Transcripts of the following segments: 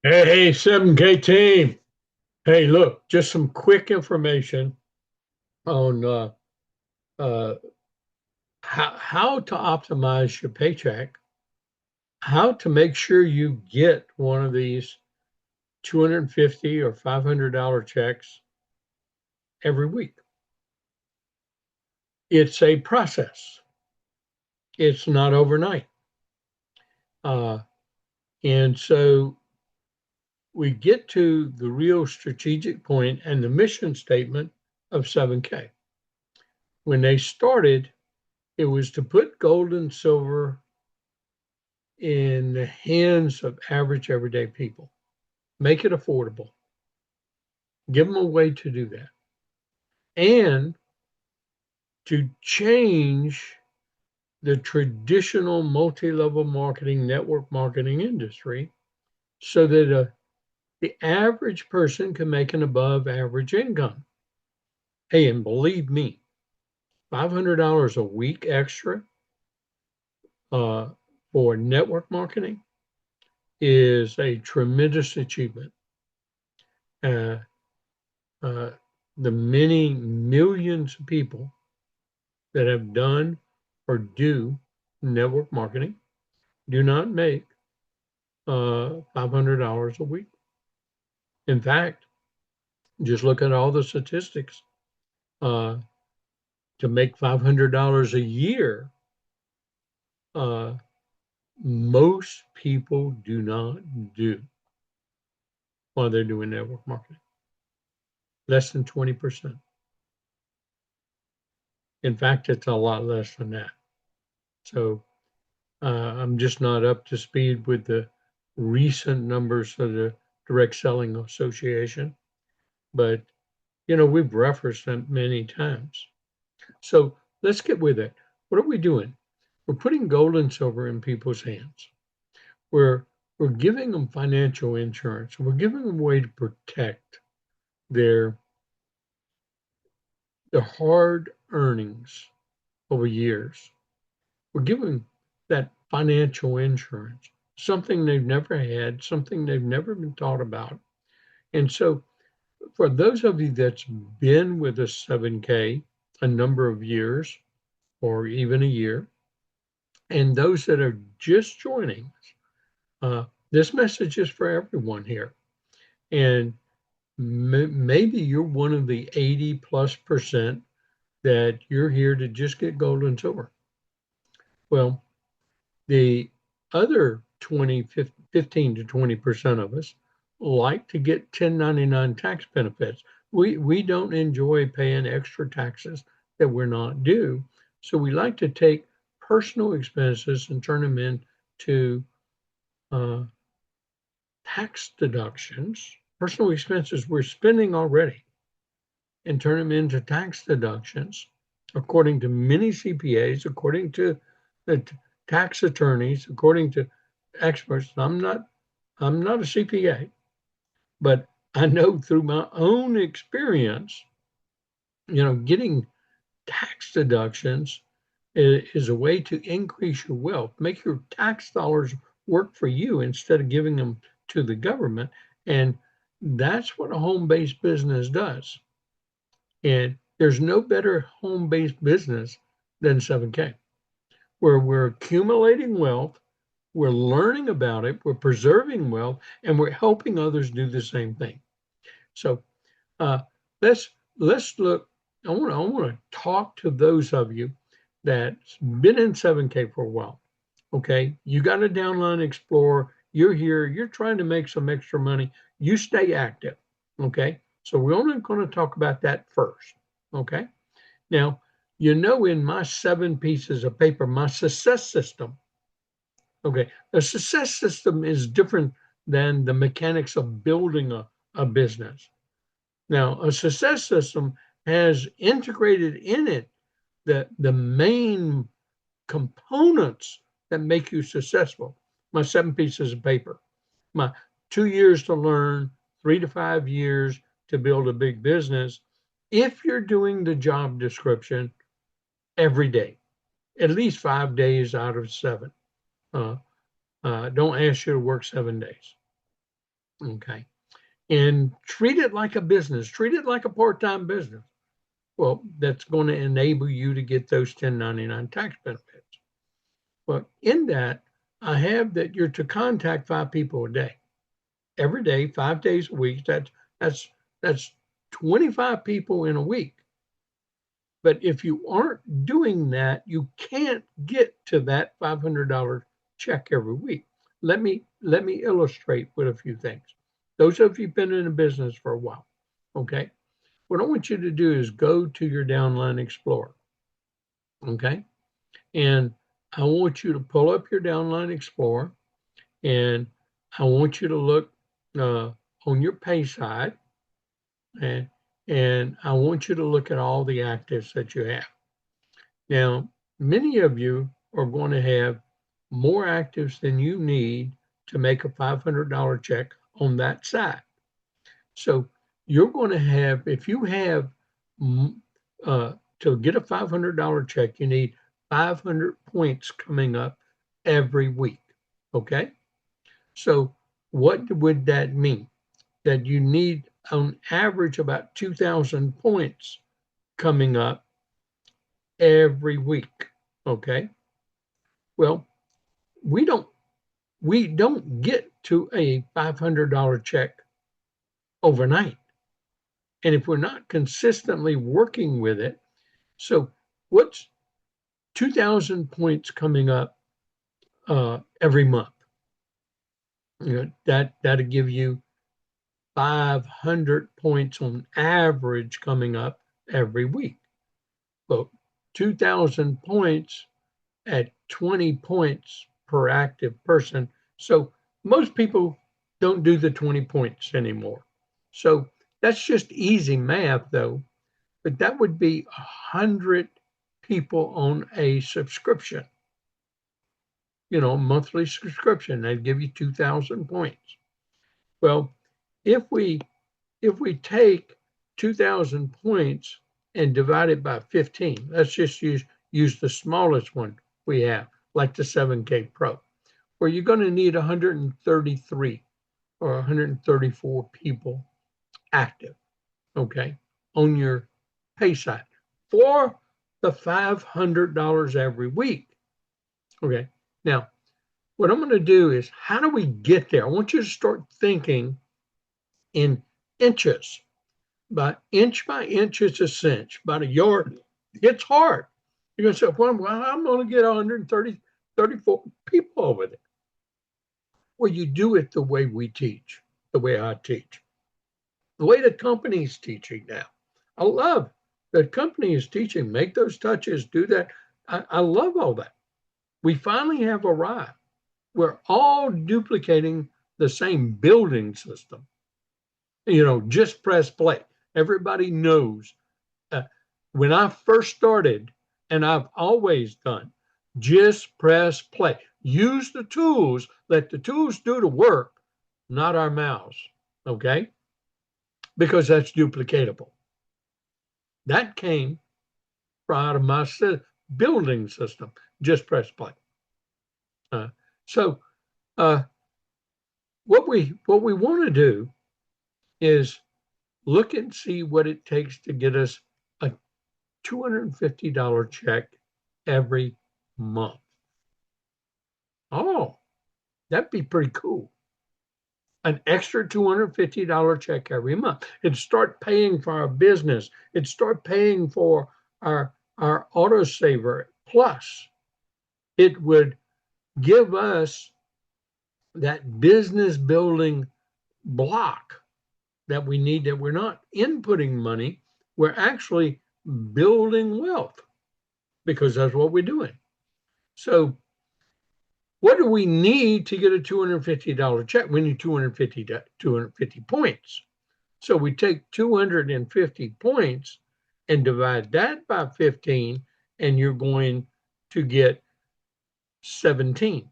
Hey, 7K team. Hey, look, just some quick information on uh, how to optimize your paycheck, how to make sure you get one of these 250 or $500 checks every week. It's a process. It's not overnight. Uh, and so we get to the real strategic point and the mission statement of 7K. When they started, it was to put gold and silver in the hands of average everyday people. Make it affordable. Give them a way to do that. And to change the traditional multi level marketing, network marketing industry so that the average person can make an above average income. Hey, and believe me, $500 a week extra uh, for network marketing is a tremendous achievement. Uh, uh, the many millions of people that have done or do network marketing do not make $500 a week. In fact, just look at all the statistics. Uh, to make $500 a year, uh, most people do not do while they're doing network marketing. Less than 20%. In fact, it's a lot less than that. So I'm just not up to speed with the recent numbers of the Direct Selling Association, but we've referenced them many times. So let's get with it. What are we doing? We're putting gold and silver in people's hands. We're we're giving them financial insurance. We're giving them a way to protect their their hard earnings over years. We're giving that financial insurance, something they've never had, something they've never been taught about. And so for those of you that's been with us 7K a number of years or even a year, and those that are just joining, this message is for everyone here. And maybe you're one of the 80 plus percent that you're here to just get gold and silver. Well, the other 15 to 20% of us like to get 1099 tax benefits. We don't enjoy paying extra taxes that we're not due. So we like to take personal expenses and turn them into uh, tax deductions, personal expenses we're spending already, and turn them into tax deductions according to many CPAs, according to the tax attorneys, according to experts. I'm not a CPA, but I know through my own experience, getting tax deductions is a way to increase your wealth, make your tax dollars work for you instead of giving them to the government. And that's what a home-based business does. And there's no better home-based business than 7K, where we're accumulating wealth, we're learning about it, we're preserving wealth, and we're helping others do the same thing. So uh, let's let's look. I want to talk to those of you that's been in 7K for a while. Okay, you got a Downline Explorer. You're here. You're trying to make some extra money. You stay active. Okay, so we're only going to talk about that first. Okay, now in my 7 pieces of paper, my success system. Okay, the success system is different than the mechanics of building a business. Now, a success system has integrated in it the main components that make you successful. My 7 pieces of paper, my 2 years to learn, 3 to 5 years to build a big business. If you're doing the job description every day, at least 5 days out of 7, uh, don't ask you to work 7 days. Okay. And treat it like a business, treat it like a part-time business. Well, that's going to enable you to get those 1099 tax benefits. Well, in that, I have that you're to contact 5 people a day, every day, 5 days a week. That's 25 people in a week. But if you aren't doing that, you can't get to that $500 check every week. Let me illustrate with a few things. Those of you who've been in a business for a while, okay? What I want you to do is go to your Downline Explorer, okay? And I want you to pull up your Downline Explorer, and I want you to look on your pay side, and and I want you to look at all the actives that you have. Now, many of you are going to have more actives than you need to make a $500 check on that side. So you're going to have, if you have to get a $500 check, you need 500 points coming up every week. Okay. So what would that mean? That you need on average about 2,000 points coming up every week. Okay. Well, we don't get to a $500 check overnight. And if we're not consistently working with it, so what's 2,000 points coming up every month? That'll give you 500 points on average coming up every week. Well, 2,000 points at 20 points per active person. So most people don't do the 20 points anymore. So that's just easy math, though. But that would be 100 people on a subscription, monthly subscription. That'd give you 2,000 points. Well, if we take 2,000 points and divide it by 15, let's just use the smallest one we have, like the 7K Pro, where you're going to need 133 or 134 people active, okay, on your pay side for the $500 every week. Okay, now what I'm going to do is, how do we get there? I want you to start thinking in inches. By inch, it's a cinch. About a yard, it's hard. You're going to say, well, I'm going to get 34 people over there. Well, you do it the way we teach, the way I teach, the way the company's teaching now. I love that company is teaching, make those touches, do that. I love all that. We finally have arrived. We're all duplicating the same building system. Just press play. Everybody knows. When I first started, and I've always done, just press play. Use the tools. Let the tools do the work, not our mouths. Okay? Because that's duplicatable. That came out of my building system. Just press play. So what we want to do is look and see what it takes to get us a $250 check every month. Oh, that'd be pretty cool. An extra $250 check every month. It'd start paying for our business. It'd start paying for our autosaver. Plus, it would give us that business building block that we need, that we're not inputting money, we're actually building wealth, because that's what we're doing. So what do we need to get a $250 check? We need 250 points. So we take 250 points and divide that by 15, and you're going to get 17.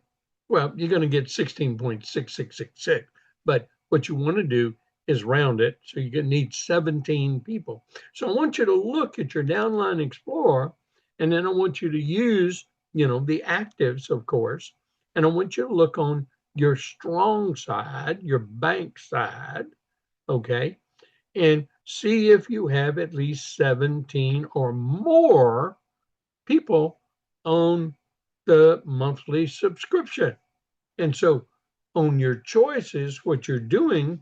Well, you're going to get 16.6666. But what you want to do is round it, so you're going to need 17 people. So I want you to look at your Downline Explorer, and then I want you to use, the actives, of course, and I want you to look on your strong side, your bank side, okay, and see if you have at least 17 or more people on the monthly subscription. And so on your choices, what you're doing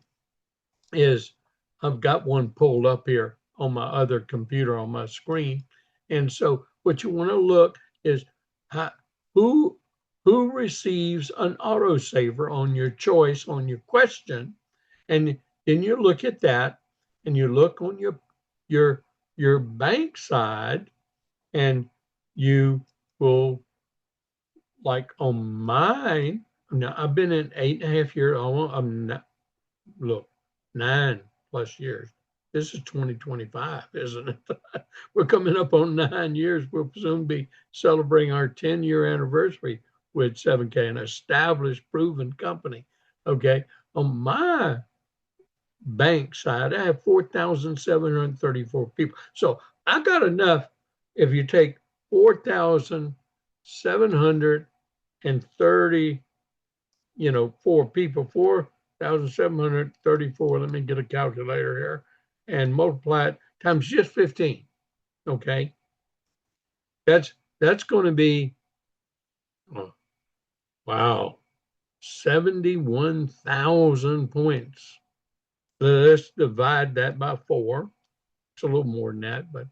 is I've got one pulled up here on my other computer on my screen. And so what you want to look is how, who who receives an autosaver on your choice on your question, and then you look at that, and you look on your your bank side, and you will, like on mine. Now I've been in 8.5 years. I'm not, look, 9+ years. This is 2025, isn't it? We're coming up on 9 years. We'll soon be celebrating our 10-year anniversary with 7K, an established, proven company. Okay. On my bank side, I have 4,734 people. So I got enough. If you take 4,730, 4,734, let me get a calculator here, and multiply it times just 15. Okay. That's going to be, oh, wow, 71,000 points. Let's divide that by 4. It's a little more than that, but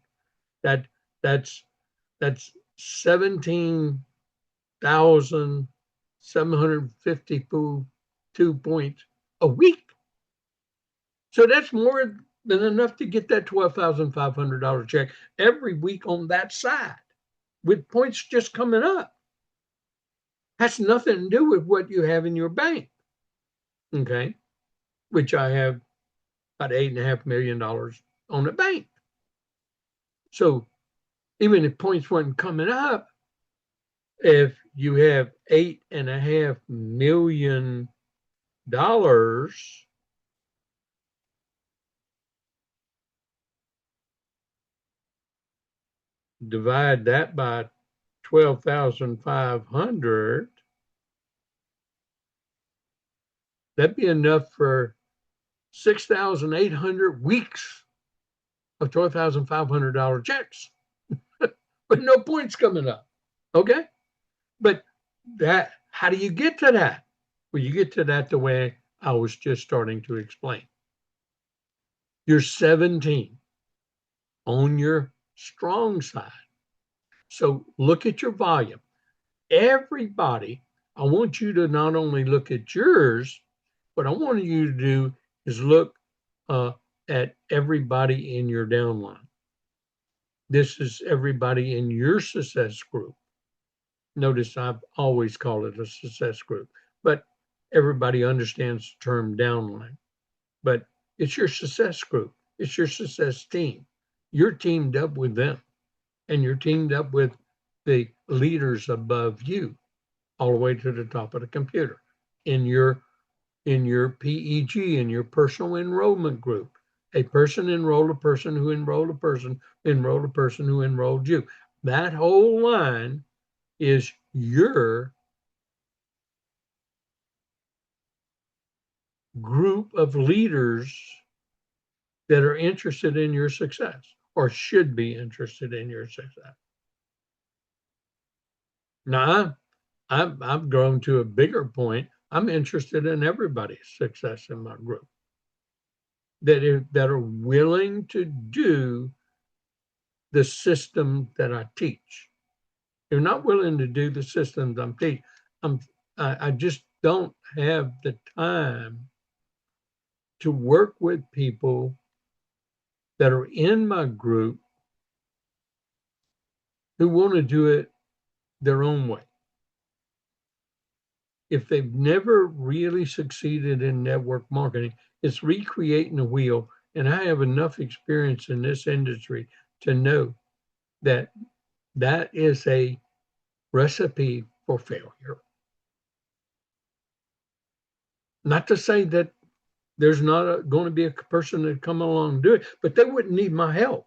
that that's that's 17,752 points a week. So that's more than enough to get that $12,500 check every week on that side, with points just coming up. Has nothing to do with what you have in your bank. Okay. Which I have about $8.5 million on the bank. So even if points weren't coming up, if you have $8.5 million, divide that by 12,500, that'd be enough for 6,800 weeks of $12,500 checks, but no points coming up. Okay. But how do you get to that? Well, you get to that the way I was just starting to explain. You're 17 on your strong side. So look at your volume. Everybody, I want you to not only look at yours, what I want you to do is look at everybody in your downline. This is everybody in your success group. Notice I've always called it a success group, but everybody understands the term downline. But it's your success group. It's your success team. You're teamed up with them, and you're teamed up with the leaders above you, all the way to the top of the computer. In your PEG, in your personal enrollment group, a person enrolled a person who enrolled a person, enrolled a person who enrolled you. That whole line is your group of leaders that are interested in your success, or should be interested in your success. Now, I've grown to a bigger point. I'm interested in everybody's success in my group that are willing to do the system that I teach. They're not willing to do the systems I'm teaching. I just don't have the time to work with people that are in my group who want to do it their own way. If they've never really succeeded in network marketing, it's recreating the wheel. And I have enough experience in this industry to know that that is a recipe for failure. Not to say that there's not going to be a person that come along and do it, but they wouldn't need my help.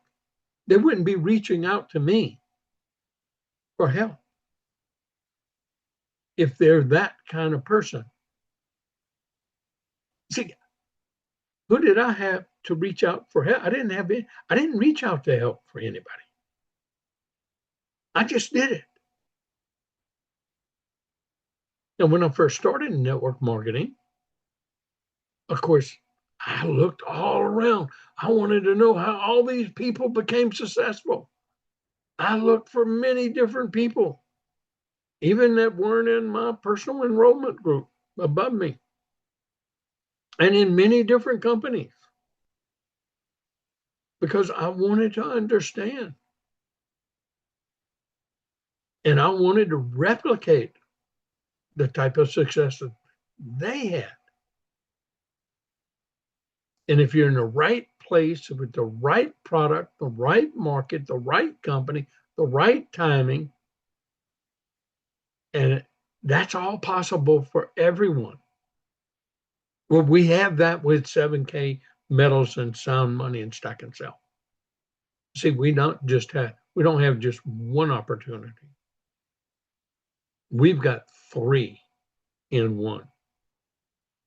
They wouldn't be reaching out to me for help if they're that kind of person. See, who did I have to reach out for help? I didn't reach out to help for anybody. I just did it. And when I first started in network marketing, of course, I looked all around. I wanted to know how all these people became successful. I looked for many different people, even that weren't in my personal enrollment group above me, and in many different companies, because I wanted to understand and I wanted to replicate the type of success that they had. And if you're in the right place with the right product, the right market, the right company, the right timing, and that's all possible for everyone. Well, we have that with 7K metals and sound money and stack and sell. See, we don't have just one opportunity. We've got three in one,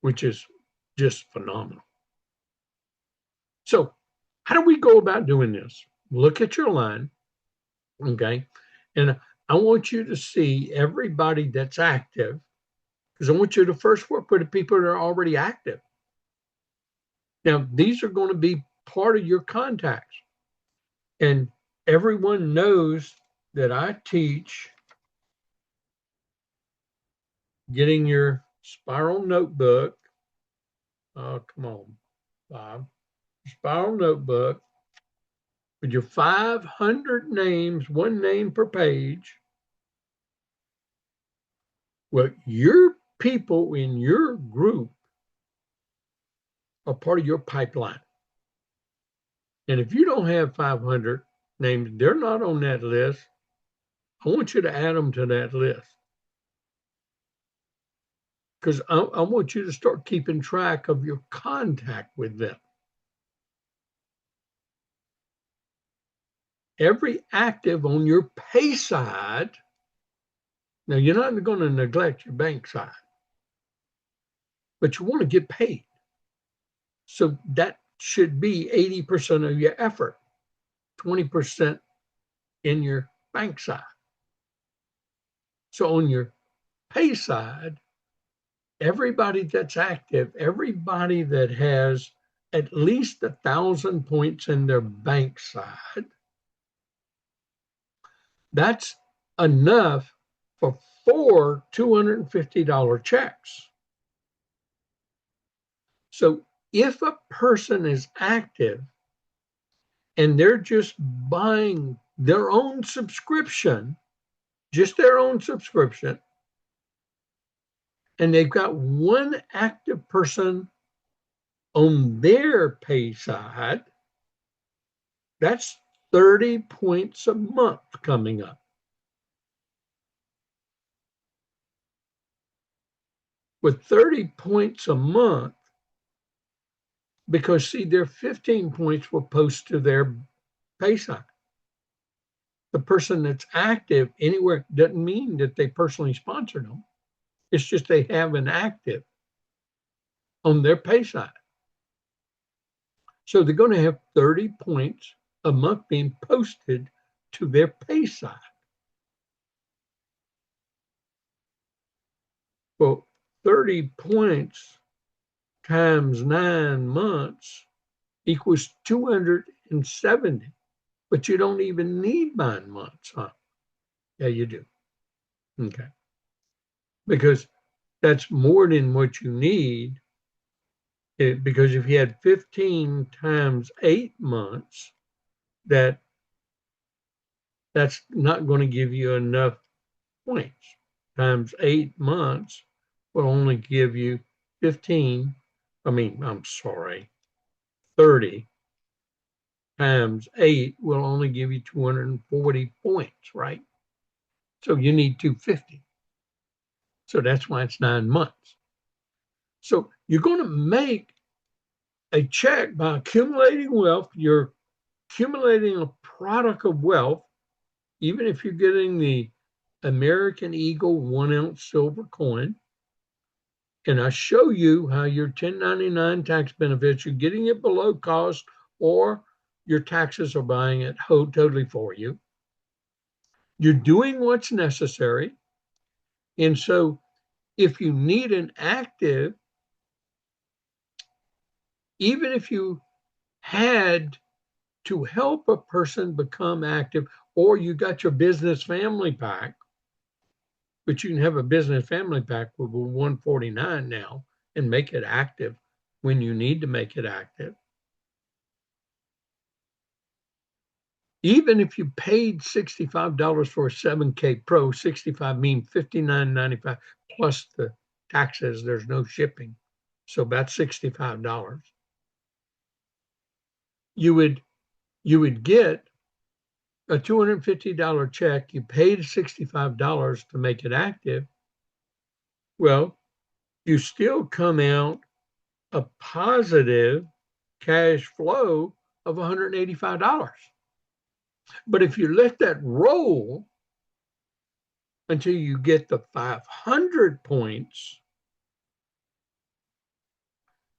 which is just phenomenal. So, how do we go about doing this? Look at your line, okay? And I want you to see everybody that's active, because I want you to first work with the people that are already active. Now, these are going to be part of your contacts. And everyone knows that I teach getting your spiral notebook. Oh, come on, Bob. Spiral notebook with your 500 names, one name per page. Well, your people in your group are part of your pipeline. And if you don't have 500 names, they're not on that list. I want you to add them to that list. Because I want you to start keeping track of your contact with them. Every active on your pay side, now you're not going to neglect your bank side, but you want to get paid. So that should be 80% of your effort, 20% in your bank side. So on your pay side, everybody that's active, everybody that has at least 1,000 points in their bank side, that's enough for 4 $250 checks. So if a person is active and they're just buying their own subscription, just their own subscription, and they've got one active person on their pay side, that's 30 points a month coming up. With 30 points a month, because see, their 15 points will post to their pay side. The person that's active anywhere doesn't mean that they personally sponsored them. It's just they have an active on their pay side. So they're going to have 30 points a month being posted to their pay side. Well, 30 points times 9 months equals 270. But you don't even need 9 months, huh? Yeah, you do. Okay. Because that's more than what you need. Because if you had 15 times 8 months, that's not going to give you enough points. Times 8 months will only give you 15. 30 times 8 will only give you 240 points, right? So you need 250. So that's why it's 9 months. So you're going to make a check by accumulating wealth. You're accumulating a product of wealth, even if you're getting the American Eagle 1 ounce silver coin. and I show you how your 1099 tax benefits, you're getting it below cost, or your taxes are buying it totally for you. You're doing what's necessary. And so if you need an active, even if you had to help a person become active, or you got your business family pack, but you can have a business family pack with 149 now and make it active when you need to make it active. Even if you paid $65 for a 7K Pro, 65 mean $59.95 plus the taxes, there's no shipping. So about $65. You would get a $250 check. You paid $65 to make it active. Well, you still come out a positive cash flow of $185. But if you let that roll until you get the 500 points,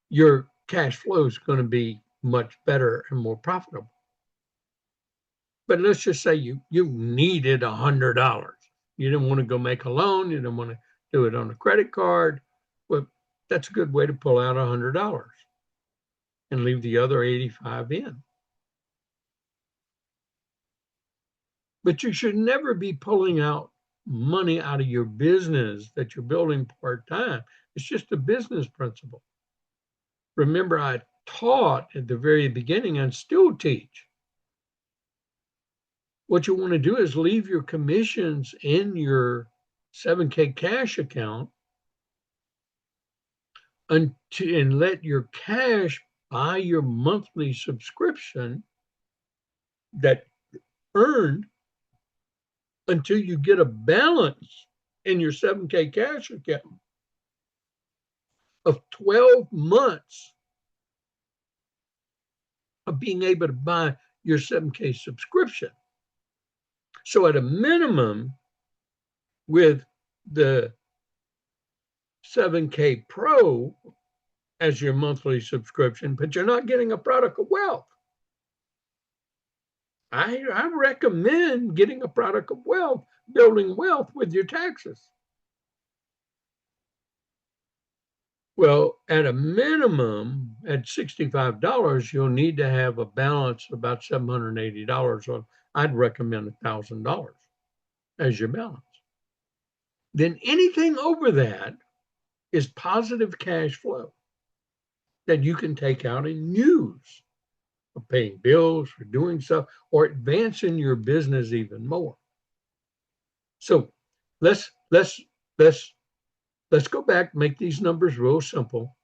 your cash flow is going to be much better and more profitable. But let's just say you needed $100. You didn't want to go make a loan. You didn't want to do it on a credit card. Well, that's a good way to pull out $100 and leave the other 85 in. But you should never be pulling out money out of your business that you're building part-time. It's just a business principle. Remember, I taught at the very beginning and still teach. What you want to do is leave your commissions in your 7K cash account and let your cash buy your monthly subscription that earned until you get a balance in your 7K cash account of 12 months of being able to buy your 7K subscription. So at a minimum, with the 7K Pro as your monthly subscription, but you're not getting a product of wealth. I recommend getting a product of wealth, building wealth with your taxes. Well, at a minimum, at $65, you'll need to have a balance of about $780. So I'd recommend $1,000 as your balance. Then anything over that is positive cash flow that you can take out and use for paying bills, for doing stuff, or advancing your business even more. So let's go back, make these numbers real simple.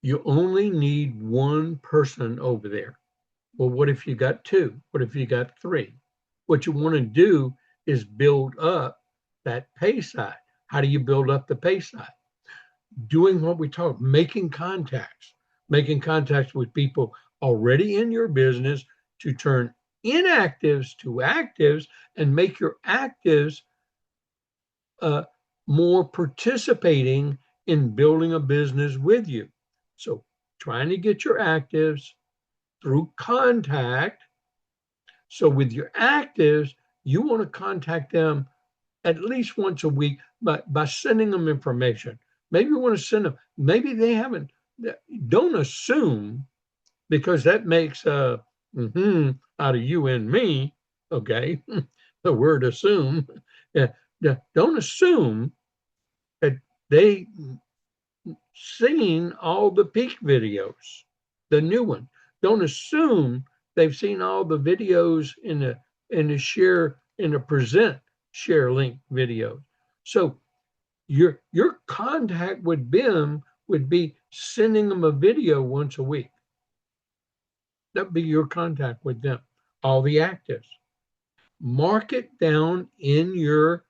You only need one person over there. Well, what if you got two? What if you got three? What you want to do is build up that pay side. How do you build up the pay side? Doing what we talk, making contacts with people already in your business to turn inactives to actives and make your actives more participating in building a business with you. So trying to get your actives through contact. So with your actives, you want to contact them at least once a week by sending them information. Maybe you want to send them, maybe they haven't, don't assume, because that makes out of you and me, okay? The word assume. Don't assume that they seen all the peak videos, the new one. Don't assume they've seen all the videos in the present share link videos. So your contact with them would be sending them a video once a week. That'd be your contact with them. All the actives. Mark it down in your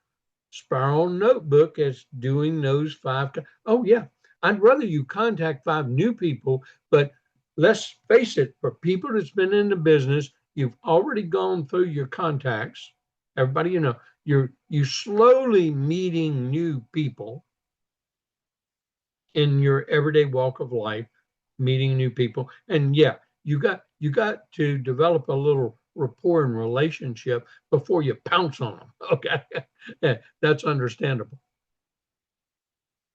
spiral notebook as doing those 5. Oh yeah, I'd rather you contact 5 new people, but let's face it, for people that's been in the business, you've already gone through your contacts. Everybody, you slowly meeting new people in your everyday walk of life, meeting new people. And yeah, you got to develop a little rapport and relationship before you pounce on them. Okay. Yeah, that's understandable.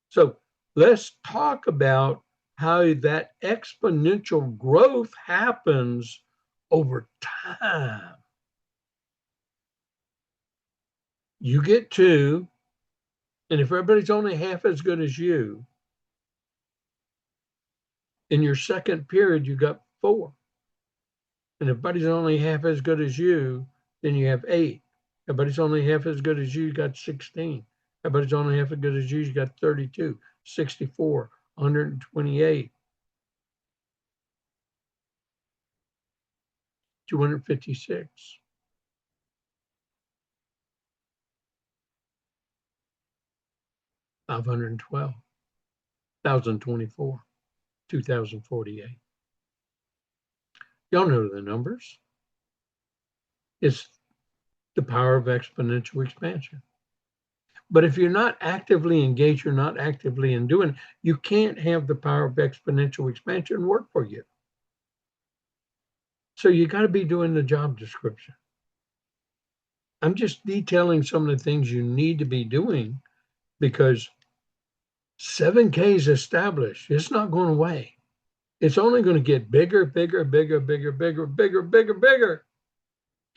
So let's talk about how that exponential growth happens over time. You get two, and if everybody's only half as good as you, in your second period, you got four. And if everybody's only half as good as you, then you have eight. Everybody's only half as good as you got 16. Everybody's only half as good as you got 32, 64, 128, 256, 512, 1,024, 2,048. Y'all know the numbers. It's the power of exponential expansion. But if you're not actively engaged, you're not actively in doing, you can't have the power of exponential expansion work for you. So you got to be doing the job description. I'm just detailing some of the things you need to be doing because 7K is established. It's not going away. It's only going to get bigger, bigger, bigger, bigger, bigger, bigger, bigger, bigger.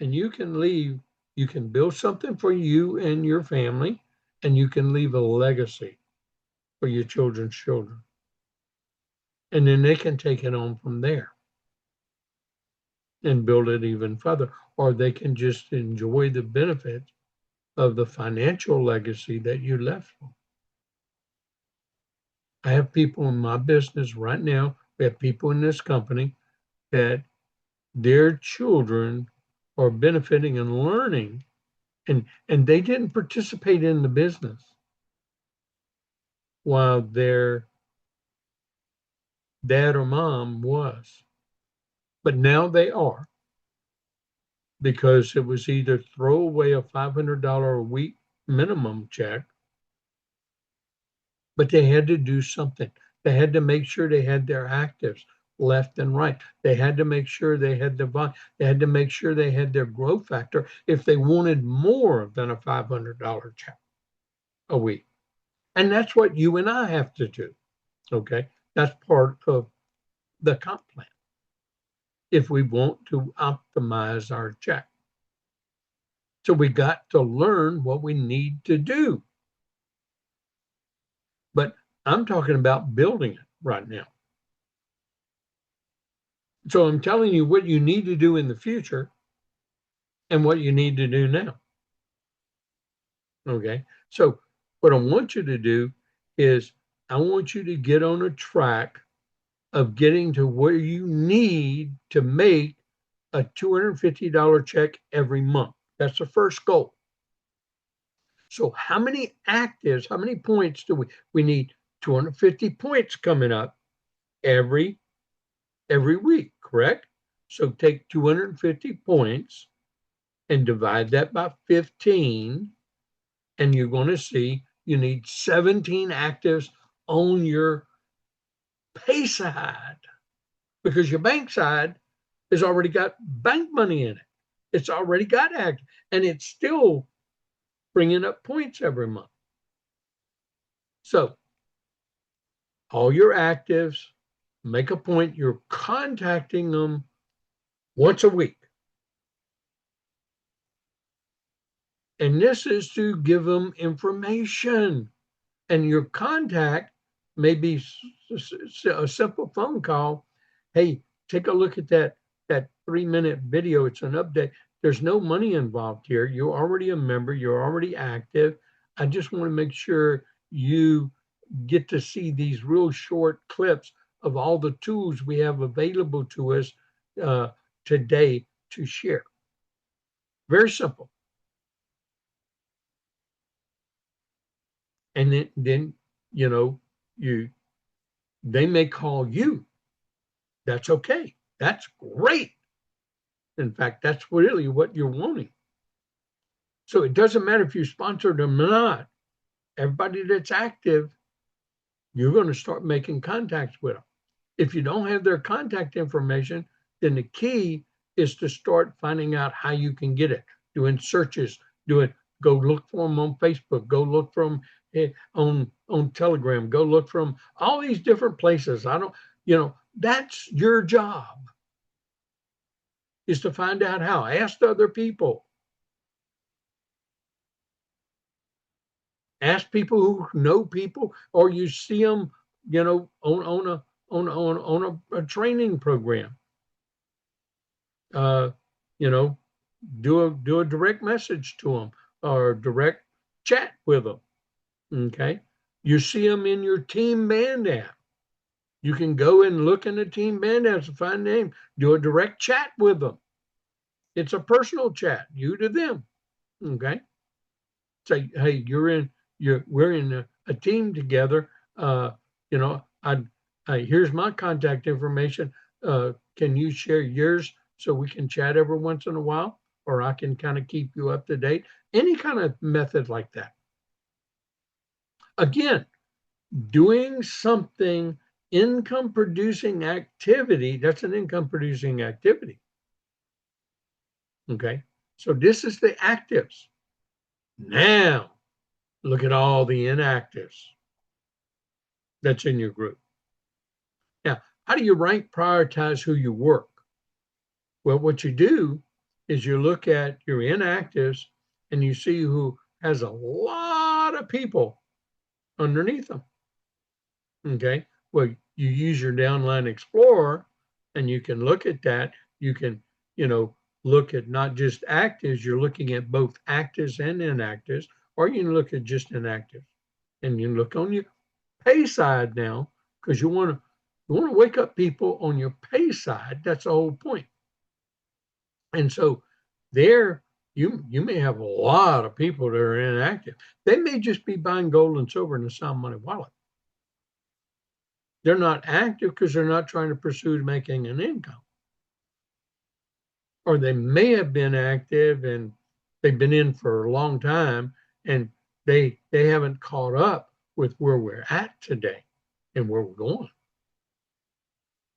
And you can leave, you can build something for you and your family, and you can leave a legacy for your children's children. And then they can take it on from there and build it even further, or they can just enjoy the benefits of the financial legacy that you left them. I have people in my business right now, we have people in this company that their children are benefiting and learning, and they didn't participate in the business while their dad or mom was. But now they are because it was either throw away a $500 a week minimum check, but they had to do something. They had to make sure they had their actives left and right. They had to make sure they had they had to make sure they had their growth factor if they wanted more than a $500 check a week. And that's what you and I have to do. Okay. That's part of the comp plan if we want to optimize our check. So we got to learn what we need to do. But I'm talking about building it right now. So I'm telling you what you need to do in the future and what you need to do now. Okay. So what I want you to do is I want you to get on a track of getting to where you need to make a $250 check every month. That's the first goal. So how many actives, how many points do we need 250 points coming up every week, correct? So take 250 points and divide that by 15, and you're going to see you need 17 actives on your pay side because your bank side has already got bank money in it. It's already got active, and it's still bringing up points every month. So all your actives, make a point, you're contacting them once a week. And this is to give them information. And your contact may be a simple phone call. Hey, take a look at that 3-minute video. It's an update. There's no money involved here. You're already a member. You're already active. I just want to make sure you get to see these real short clips of all the tools we have available to us today to share. Very simple. And then you know, you they may call you. That's okay. That's great. In fact, that's really what you're wanting. So it doesn't matter if you sponsored them or not. Everybody that's active, you're going to start making contacts with them. If you don't have their contact information, then the key is to start finding out how you can get it, doing searches, go look for them on Facebook, go look for them on Telegram, go look for them all these different places. That's your job, is to find out how. Ask other people. Ask people who know people, or you see them, on a training program. Uh, you know, do a direct message to them or direct chat with them. Okay, you see them in your team band app. You can go and look in the team band apps to find name. Do a direct chat with them. It's a personal chat, you to them. Okay, say, hey, we're in a team together. You know, here's my contact information. Can you share yours so we can chat every once in a while, or I can kind of keep you up to date? Any kind of method like that. Again, doing something income producing activity, that's an income producing activity. Okay. So this is the actives. Now, look at all the inactives that's in your group. Now, how do you rank prioritize who you work? Well, what you do is you look at your inactives and you see who has a lot of people underneath them. Okay. Well, you use your Downline Explorer and you can look at that. You can, look at not just actives, you're looking at both actives and inactives, or you can look at just inactives. And you look on your pay side now, because you want to wake up people on your pay side. That's the whole point. And so there you may have a lot of people that are inactive. They may just be buying gold and silver in a sound money wallet. They're not active because they're not trying to pursue making an income. Or they may have been active and they've been in for a long time and they haven't caught up with where we're at today and where we're going.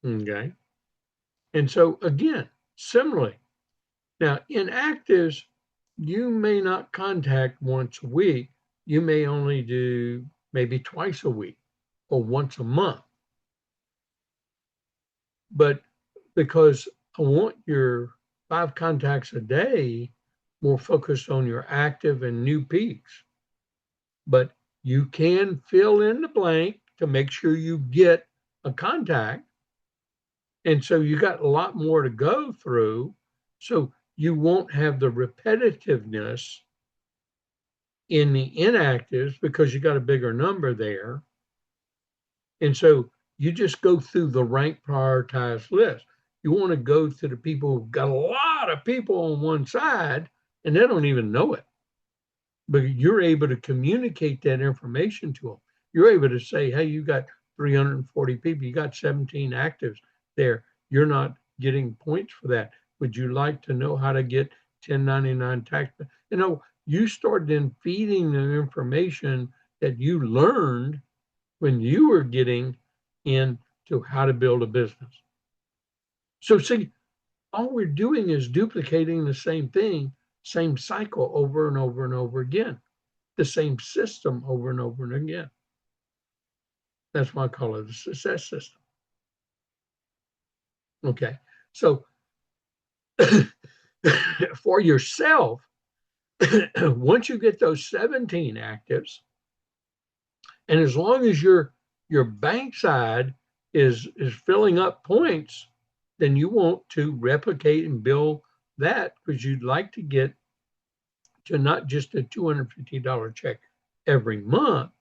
Okay. And so again, similarly, now inactives, you may not contact once a week. You may only do maybe twice a week or once a month. But because I want your 5 contacts a day more focused on your active and new peaks. But you can fill in the blank to make sure you get a contact. And so you got a lot more to go through. So you won't have the repetitiveness in the inactives because you got a bigger number there. And so you just go through the rank prioritized list. You want to go to the people who've got a lot of people on one side and they don't even know it. But you're able to communicate that information to them. You're able to say, hey, you got 340 people, you got 17 actives there. You're not getting points for that. Would you like to know how to get 1099 tax? You start then feeding the information that you learned when you were getting into how to build a business. So see, all we're doing is duplicating the same thing, same cycle over and over and over again, the same system over and over and again. That's why I call it a success system. Okay, so for yourself, once you get those 17 actives, and as long as your bank side is filling up points, then you want to replicate and build that because you'd like to get to not just a $250 check every month.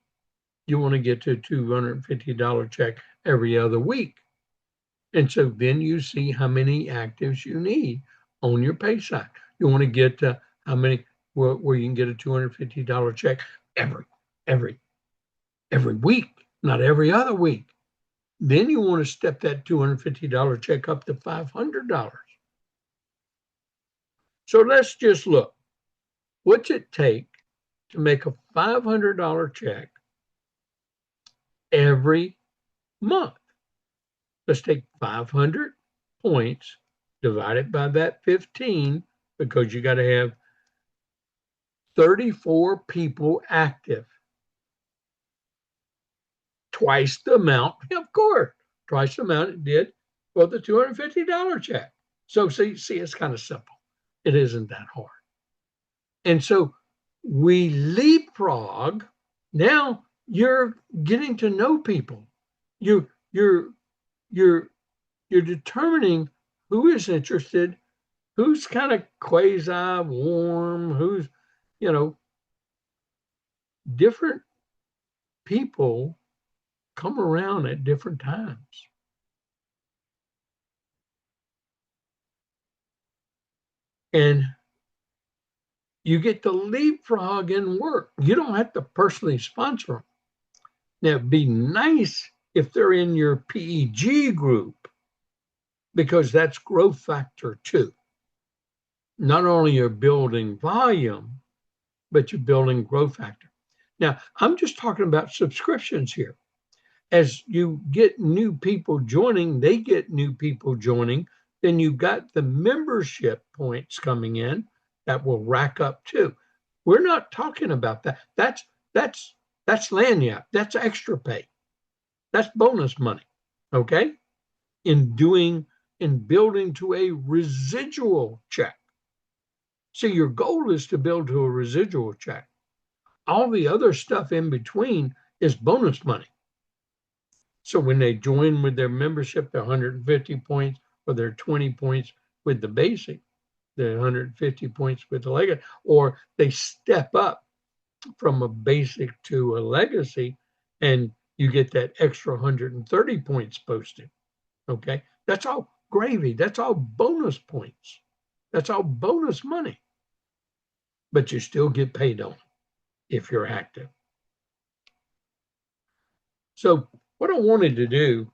You want to get to a $250 check every other week. And so then you see how many actives you need on your pay side. You want to get to how many where you can get a $250 check every week, not every other week. Then you want to step that $250 check up to $500. So let's just look. What's it take to make a $500 check every month? Let's take 500 points, divide it by that 15, because you got to have 34 people active. Twice the amount, of course, twice the amount it did for the $250 check. So see, it's kind of simple. It isn't that hard. And so we leapfrog. Now you're getting to know people. You you're you're you're determining who is interested, who's kind of quasi warm, who's, you know, different people come around at different times. And you get to leapfrog and work. You don't have to personally sponsor them. Now, it'd be nice if they're in your PEG group, because that's growth factor too. Not only you're building volume, but you're building growth factor. Now, I'm just talking about subscriptions here. As you get new people joining, they get new people joining, then you've got the membership points coming in that will rack up too. We're not talking about that. That's lanyard. That's extra pay. That's bonus money. Okay? In building to a residual check. So your goal is to build to a residual check. All the other stuff in between is bonus money. So when they join with their membership, their 150 points or their 20 points with the basic, the 150 points with the legacy, or they step up from a basic to a legacy, and you get that extra 130 points posted. Okay. That's all gravy. That's all bonus points. That's all bonus money. But you still get paid on if you're active. So, what I wanted to do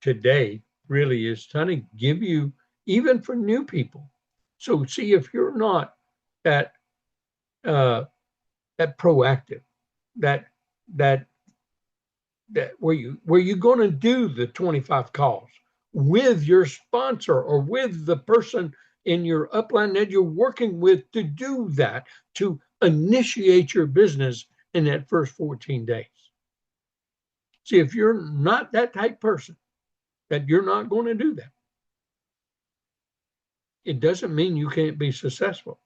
today really is kind of give you, even for new people. So, see if you're not that that proactive, that that that where you going to do the 25 calls with your sponsor or with the person in your upline that you're working with to do that, to initiate your business in that first 14 days. See, if you're not that type person, that you're not going to do that, it doesn't mean you can't be successful.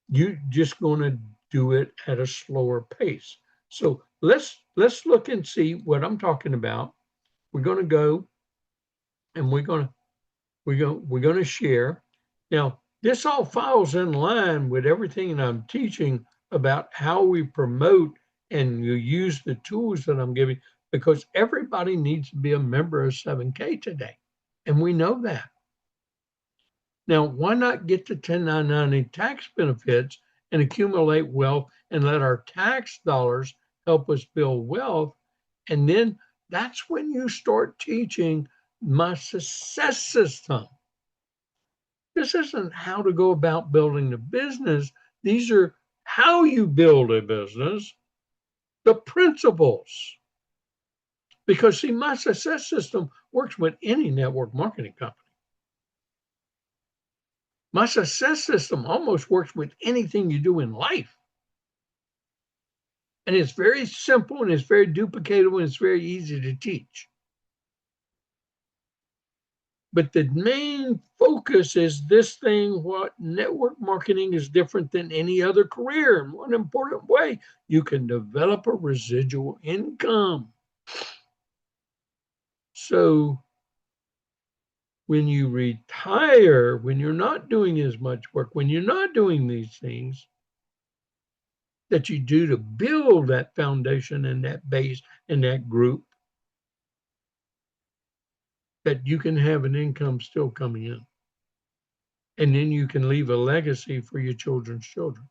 You're just going to do it at a slower pace. So let's look and see what I'm talking about. We're going to go and we're going to share. Now, this all falls in line with everything that I'm teaching about how we promote and you use the tools that I'm giving, because everybody needs to be a member of 7K today. And we know that. Now, why not get the 1099 tax benefits and accumulate wealth and let our tax dollars help us build wealth? And then that's when you start teaching my success system. This isn't how to go about building the business. These are how you build a business, the principles. Because, see, my success system works with any network marketing company. My success system almost works with anything you do in life. And it's very simple and it's very duplicatable and it's very easy to teach. But the main focus is this thing: what network marketing is different than any other career. In one important way, you can develop a residual income. So when you retire, when you're not doing as much work, when you're not doing these things that you do to build that foundation and that base and that group, that you can have an income still coming in. And then you can leave a legacy for your children's children,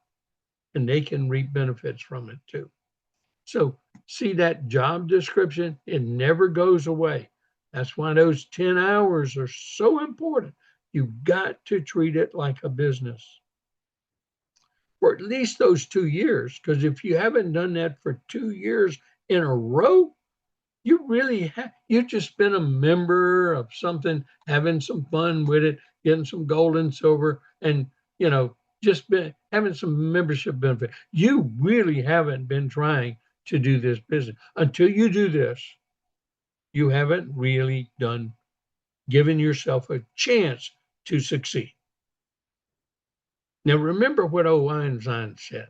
and they can reap benefits from it too. So, see that job description? It never goes away. That's why those 10 hours are so important. You've got to treat it like a business. for at least those 2 years. Because if you haven't done that for 2 years in a row, you really you've just been a member of something, having some fun with it, getting some gold and silver, and just been having some membership benefit. You really haven't been trying to do this business. Until you do this, you haven't really given yourself a chance to succeed. Now remember what old Einstein said.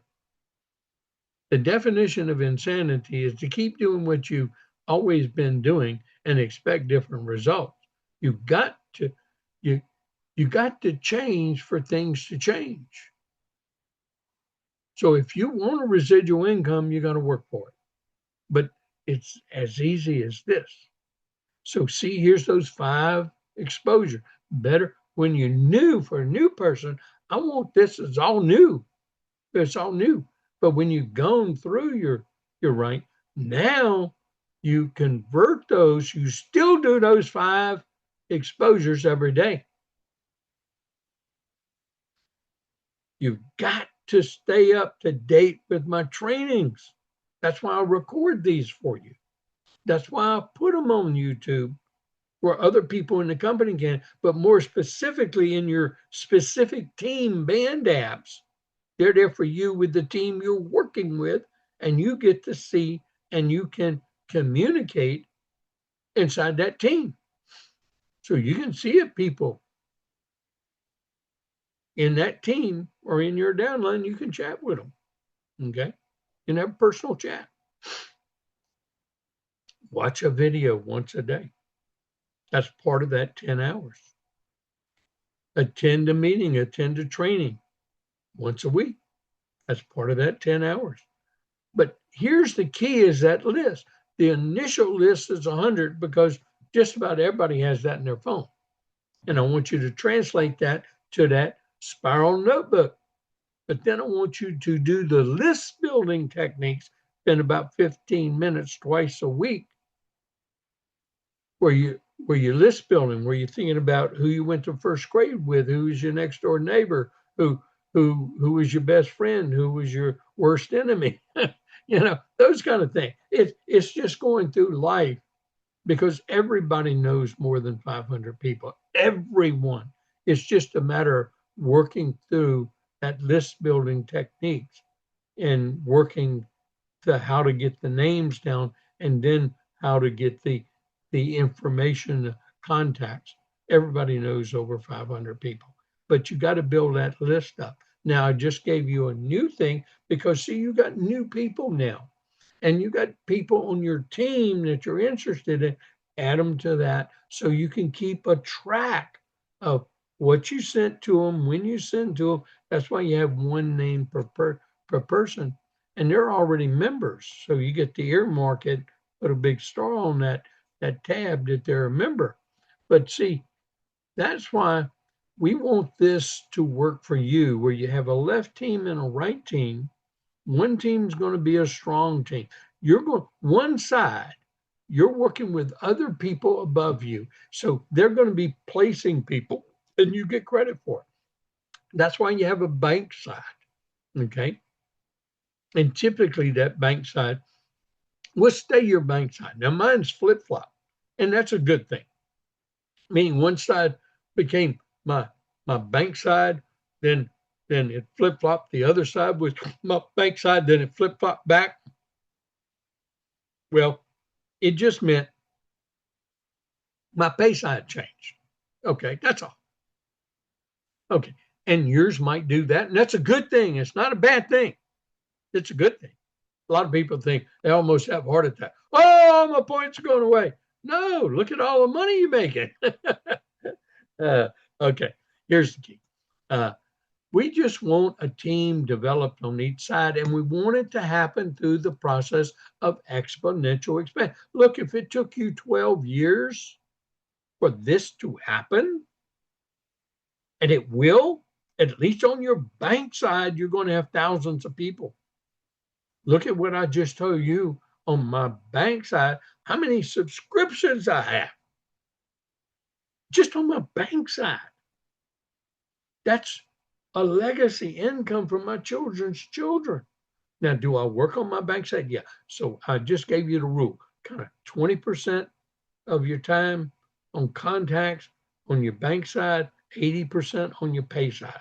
The definition of insanity is to keep doing what you've always been doing and expect different results. You've got to you you got to change for things to change. So if you want a residual income, you got to work for it. But it's as easy as this. So see, here's those 5 exposure. Better when you're new, for a new person, I want this. It's all new. It's all new. But when you've gone through your rank, now you convert those. You still do those 5 exposures every day. You've got to stay up to date with my trainings. That's why I record these for you. That's why I put them on YouTube where other people in the company can, but more specifically in your specific team band apps. They're there for you with the team you're working with, and you get to see and you can communicate inside that team. So you can see if people in that team or in your downline, you can chat with them. Okay. You can have a personal chat. Watch a video once a day. That's part of that 10 hours. Attend a meeting, attend a training once a week. That's part of that 10 hours. But here's the key is that list. The initial list is 100 because just about everybody has that in their phone. And I want you to translate that to that spiral notebook. But then I want you to do the list building techniques, spend about 15 minutes twice a week where you're list building, where you're thinking about who you went to first grade with, who is your next door neighbor, who was your best friend, who was your worst enemy, those kind of things. It's just going through life because everybody knows more than 500 people. Everyone. It's just a matter of working through that list building techniques and working to how to get the names down and then how to get the information contacts. Everybody knows over 500 people, but you got to build that list up. Now, I just gave you a new thing because see, you got new people now and you got people on your team that you're interested in. Add them to that so you can keep a track of what you sent to them, when you sent to them. That's why you have one name per person, and they're already members. So you get to earmark it, put a big star on that tab that they're a member. But see, that's why we want this to work for you, where you have a left team and a right team. One team's going to be a strong team. You're going one side. You're working with other people above you. So they're going to be placing people and you get credit for it. That's why you have a bank side. Okay. And typically that bank side will stay your bank side. Now mine's flip flop, and that's a good thing. Meaning one side became my bank side, then it flip flopped. The other side was my bank side, then it flip flopped back. Well, it just meant my pay side changed. Okay, that's all. Okay, and yours might do that, and that's a good thing. It's not a bad thing. It's a good thing. A lot of people think they almost have a heart attack. Oh, my points are going away. No, look at all the money you're making. Okay, here's the key. We just want a team developed on each side, and we want it to happen through the process of exponential expansion. Look, if it took you 12 years for this to happen, and it will, at least on your bank side, you're going to have thousands of people. Look at what I just told you on my bank side, how many subscriptions I have. Just on my bank side. That's a legacy income from my children's children. Now, do I work on my bank side? Yeah. So I just gave you the rule, kind of 20% of your time on contacts on your bank side, 80% on your pay side.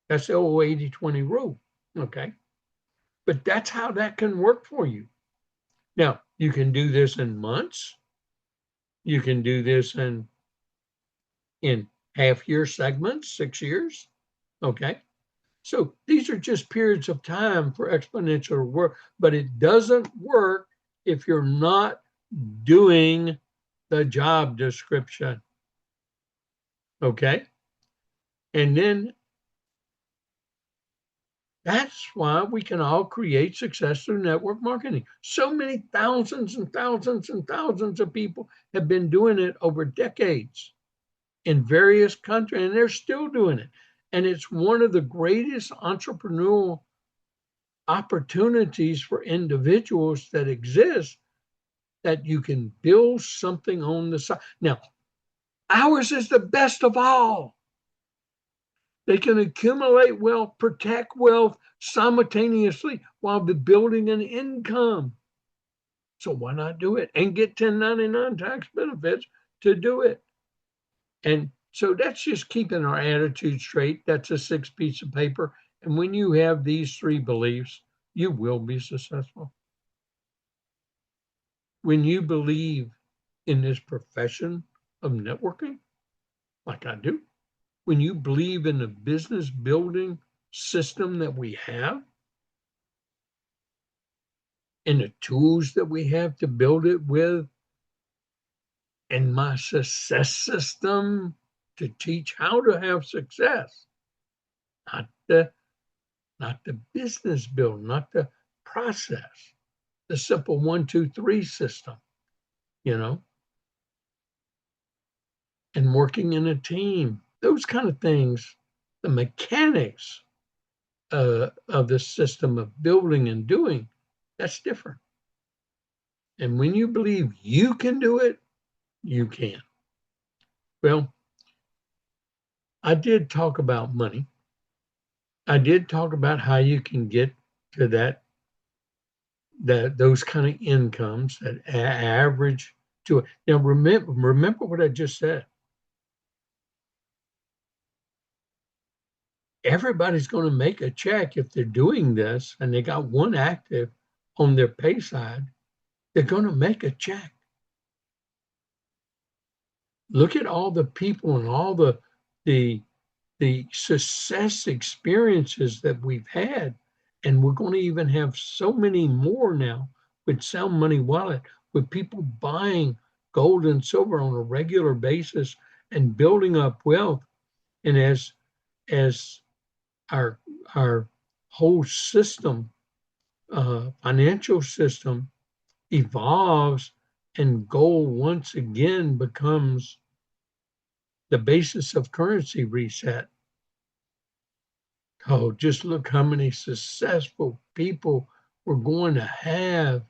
That's the old 80-20 rule. Okay. But that's how that can work for you. Now, you can do this in months. You can do this in half year segments, 6 years. Okay. So these are just periods of time for exponential work, but it doesn't work if you're not doing the job description. Okay. And then that's why we can all create success through network marketing. So many thousands and thousands and thousands of people have been doing it over decades in various countries, and they're still doing it. And it's one of the greatest entrepreneurial opportunities for individuals that exist, that you can build something on the side. Now, ours is the best of all. They can accumulate wealth, protect wealth simultaneously while building an income. So why not do it and get 1099 tax benefits to do it? And so that's just keeping our attitude straight. That's a 6 piece of paper. And when you have these 3 beliefs, you will be successful. When you believe in this profession of networking, like I do, when you believe in the business building system that we have and the tools that we have to build it with, and my success system to teach how to have success, not the business build, not the process, the simple 1, 2, 3 system, you know, and working in a team, those kind of things, the mechanics of the system of building and doing, that's different. And when you believe you can do it, you can. Well, I did talk about money. I did talk about how you can get to those kind of incomes that average to it. Now remember what I just said. Everybody's going to make a check if they're doing this and they got one active on their pay side. They're going to make a check. Look at all the people and all the success experiences that we've had, and we're going to even have so many more now with Sound Money Wallet, with people buying gold and silver on a regular basis and building up wealth. And as our whole system, financial system, evolves, and gold once again becomes the basis of currency reset. Oh, just look how many successful people we're going to have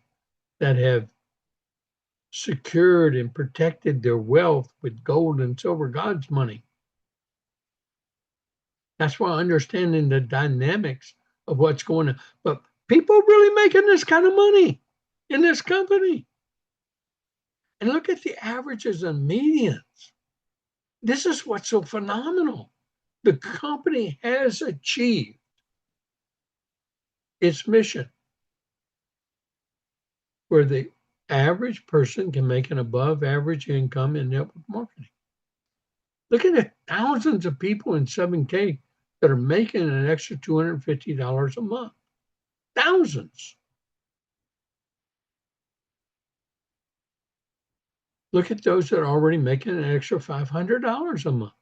that have secured and protected their wealth with gold and silver, God's money. That's why understanding the dynamics of what's going on. But people really making this kind of money in this company. And look at the averages and medians. This is what's so phenomenal. The company has achieved its mission where the average person can make an above average income in network marketing. Look at the thousands of people in 7K that are making an extra $250 a month. Thousands. Look at those that are already making an extra $500 a month.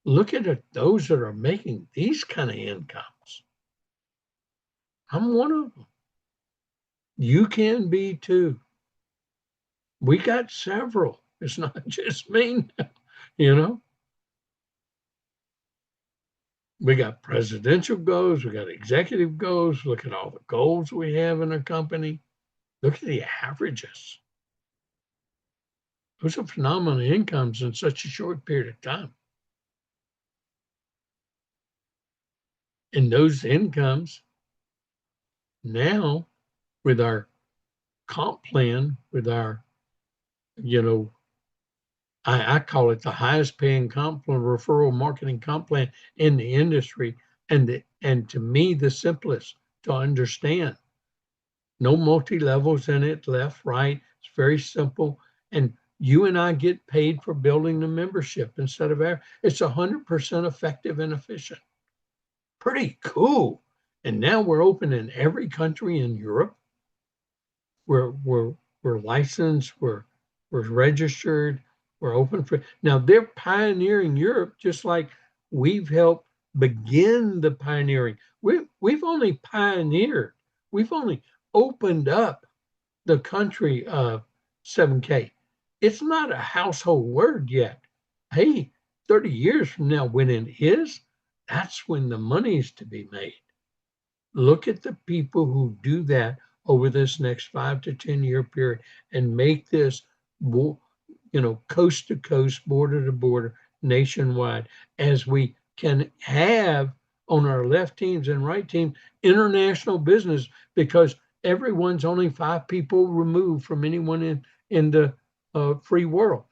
Look at those that are making these kind of incomes. I'm one of them. You can be too. We got several. It's not just me, you know. We got presidential goals, we got executive goals. Look at all the goals we have in our company. Look at the averages. Those are phenomenal incomes in such a short period of time. And those incomes now, with our comp plan, with our, you know, I call it the highest paying comp plan, referral marketing comp plan in the industry, and to me the simplest to understand. No multi levels in it, left, right. It's very simple, and you and I get paid for building the membership instead of air. It's 100% effective and efficient. Pretty cool. And now we're open in every country in Europe. We're licensed, we're registered, we're open for now. They're pioneering Europe just like we've helped begin the pioneering. We've only pioneered, we've only opened up the country of 7K. It's not a household word yet. Hey, 30 years from now, when it is, that's when the money's to be made. Look at the people who do that over this next 5 to 10 year period and make this, coast to coast, border to border, nationwide, as we can have on our left teams and right team international business, because everyone's only 5 people removed from anyone in the free world.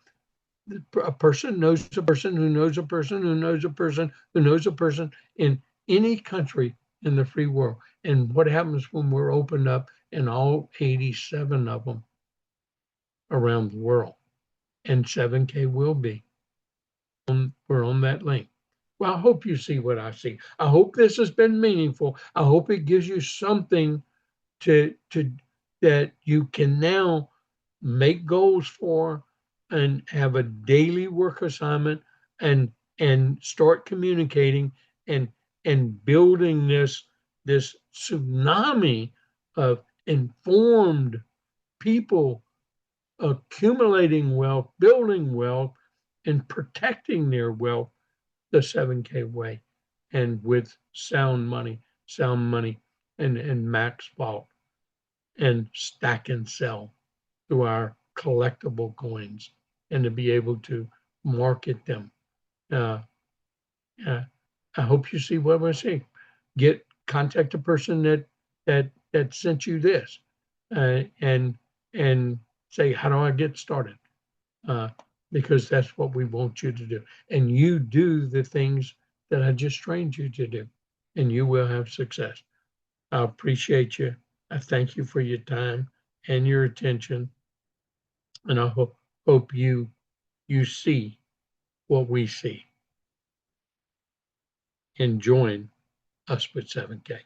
A person knows a person who knows a person who knows a person who knows a person in any country in the free world. And what happens when we're opened up in all 87 of them around the world? And 7K will be. We're on that link. Well, I hope you see what I see. I hope this has been meaningful. I hope it gives you something to that you can now make goals for and have a daily work assignment, and start communicating and building this tsunami of informed people accumulating wealth, building wealth, and protecting their wealth the 7K way, and with sound money, and max vault, and stack and sell through our collectible coins, and to be able to market them. Uh, uh, I hope you see what we're saying. Contact the person that sent you this, and say, how do I get started? Uh, because that's what we want you to do. And you do the things that I just trained you to do, and you will have success. I appreciate you. I thank you for your time and your attention. And I hope you see what we see and join us with 7K.